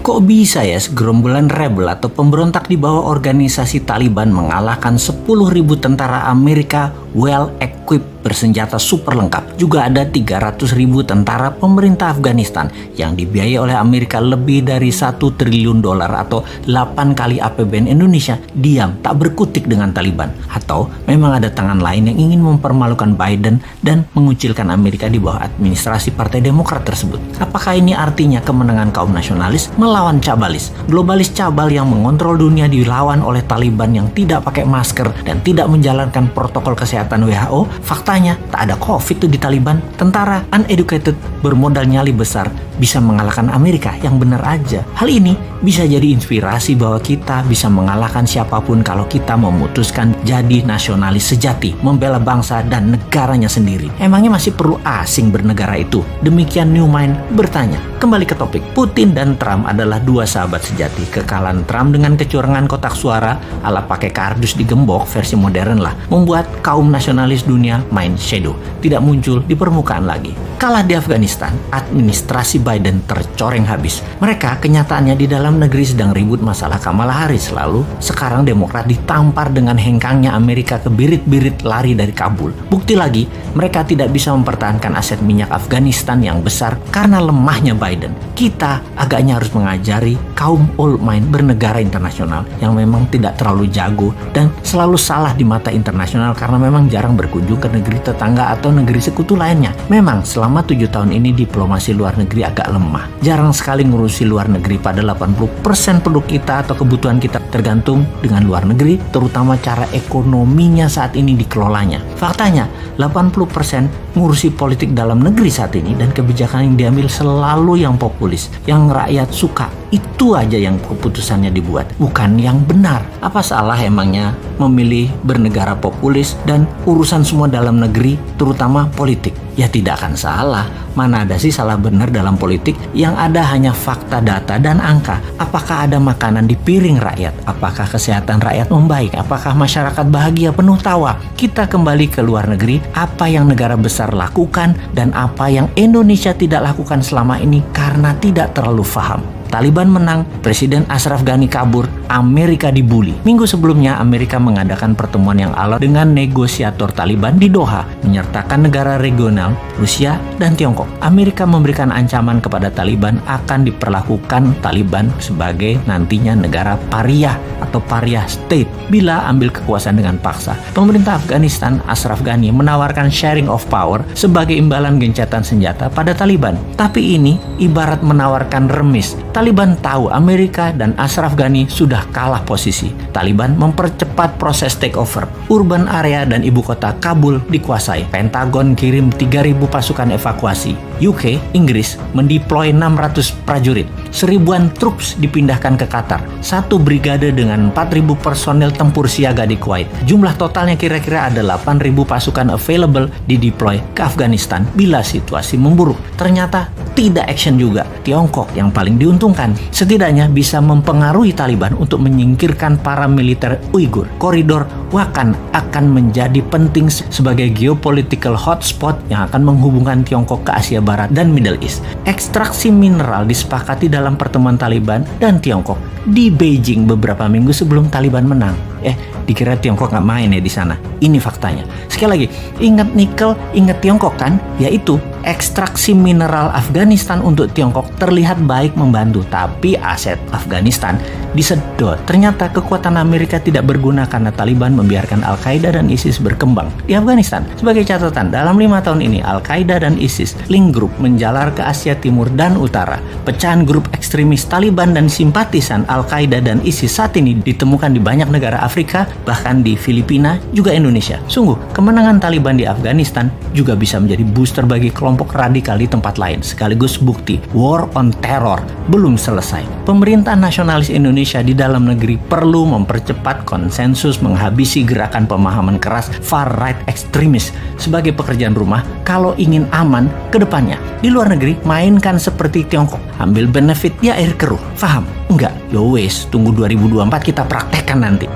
Kok bisa ya segerombolan rebel atau pemberontak di bawah organisasi Taliban mengalahkan 10.000 tentara Amerika well-equipped bersenjata super lengkap. Juga ada 300.000 tentara pemerintah Afghanistan yang dibiayai oleh Amerika lebih dari $1 triliun atau 8 kali APBN Indonesia diam tak berkutik dengan Taliban. Atau memang ada tangan lain yang ingin mempermalukan Biden dan mengucilkan Amerika di bawah administrasi Partai Demokrat tersebut. Apakah ini artinya kemenangan kaum nasionalis melawan cabalis? Globalis cabal yang mengontrol dunia dilawan oleh Taliban yang tidak pakai masker dan tidak menjalankan protokol kesehatan WHO? Faktanya, tak ada COVID tuh di Taliban. Tentara uneducated bermodal nyali besar bisa mengalahkan Amerika yang benar aja. Hal ini bisa jadi inspirasi bahwa kita bisa mengalahkan siapapun kalau kita memutuskan jadi nasionalis sejati, membela bangsa dan negaranya sendiri. Emangnya masih perlu asing bernegara itu? Demikian New Mind bertanya. Kembali ke topik, Putin dan Trump adalah dua sahabat sejati. Kekalahan Trump dengan kecurangan kotak suara ala pakai kardus digembok versi modern lah, membuat kaum nasionalis dunia main shadow, tidak muncul di permukaan lagi. Kalah di Afghanistan, administrasi Biden tercoreng habis. Mereka kenyataannya di dalam negeri sedang ribut masalah Kamala Harris. Lalu sekarang Demokrat ditampar dengan hengkangnya Amerika ke birit-birit lari dari Kabul. Bukti lagi, mereka tidak bisa mempertahankan aset minyak Afghanistan yang besar karena lemahnya Biden. Kita agaknya harus mengajari kaum old mind bernegara internasional yang memang tidak terlalu jago dan selalu salah di mata internasional karena memang jarang berkunjung ke negeri tetangga atau negeri sekutu lainnya. Memang selama 7 tahun ini diplomasi luar negeri agak lemah. Jarang sekali ngurusi luar negeri, pada 80% penduduk kita atau kebutuhan kita tergantung dengan luar negeri, terutama cara ekonominya saat ini dikelolanya. Faktanya, 80% ngurusi politik dalam negeri saat ini dan kebijakan yang diambil selalu yang populis, yang rakyat suka. Itu aja yang keputusannya dibuat, bukan yang benar. Apa salah emangnya memilih bernegara populis dan urusan semua dalam negeri, terutama politik? Ya tidak akan salah. Mana ada sih salah benar dalam politik? Yang ada hanya fakta, data, dan angka. Apakah ada makanan di piring rakyat? Apakah kesehatan rakyat membaik? Apakah masyarakat bahagia penuh tawa? Kita kembali ke luar negeri, apa yang negara besar lakukan dan apa yang Indonesia tidak lakukan selama ini karena tidak terlalu paham. Taliban menang, Presiden Ashraf Ghani kabur, Amerika dibully. Minggu sebelumnya, Amerika mengadakan pertemuan yang alot dengan negosiator Taliban di Doha, menyertakan negara regional, Rusia, dan Tiongkok. Amerika memberikan ancaman kepada Taliban akan diperlakukan Taliban sebagai nantinya negara pariah atau pariah state bila ambil kekuasaan dengan paksa. Pemerintah Afghanistan, Ashraf Ghani, menawarkan sharing of power sebagai imbalan gencatan senjata pada Taliban. Tapi ini ibarat menawarkan remis. Taliban tahu Amerika dan Ashraf Ghani sudah kalah posisi. Taliban mempercepat proses takeover. Urban area dan ibu kota Kabul dikuasai. Pentagon kirim 3.000 pasukan evakuasi. UK, Inggris, mendeploy 600 prajurit. 1.000-an troops dipindahkan ke Qatar. 1 brigade dengan 4.000 personel tempur siaga di Kuwait. Jumlah totalnya kira-kira ada 8.000 pasukan available dideploy ke Afghanistan bila situasi memburuk. Ternyata tidak action juga. Tiongkok yang paling diuntungkan. Setidaknya bisa mempengaruhi Taliban untuk menyingkirkan para militer Uighur. Koridor Wakhan akan menjadi penting sebagai geopolitical hotspot yang akan menghubungkan Tiongkok ke Asia Barat dan Middle East. Ekstraksi mineral disepakati dalam pertemuan Taliban dan Tiongkok di Beijing beberapa minggu sebelum Taliban menang. Dikira Tiongkok nggak main ya di sana. Ini faktanya. Sekali lagi, ingat nikel, ingat Tiongkok kan? Yaitu ekstraksi mineral Afghanistan untuk Tiongkok terlihat baik membantu, tapi aset Afghanistan disedot. Ternyata kekuatan Amerika tidak berguna karena Taliban membiarkan Al-Qaeda dan ISIS berkembang di Afghanistan. Sebagai catatan, dalam 5 tahun ini Al-Qaeda dan ISIS link group menjalar ke Asia Timur dan Utara. Pecahan grup ekstremis Taliban dan simpatisan Al-Qaeda dan ISIS saat ini ditemukan di banyak negara Afrika, bahkan di Filipina, juga Indonesia. Sungguh, kemenangan Taliban di Afghanistan juga bisa menjadi booster bagi kelompok radikal di tempat lain, sekaligus bukti war on terror belum selesai. Pemerintah nasionalis Indonesia di dalam negeri perlu mempercepat konsensus menghabisi gerakan pemahaman keras far right ekstremis sebagai pekerjaan rumah kalau ingin aman ke depannya. Di luar negeri, mainkan seperti Tiongkok, ambil benefit di air keruh. Paham? Enggak? Yo wes, tunggu 2024 kita praktekkan nanti.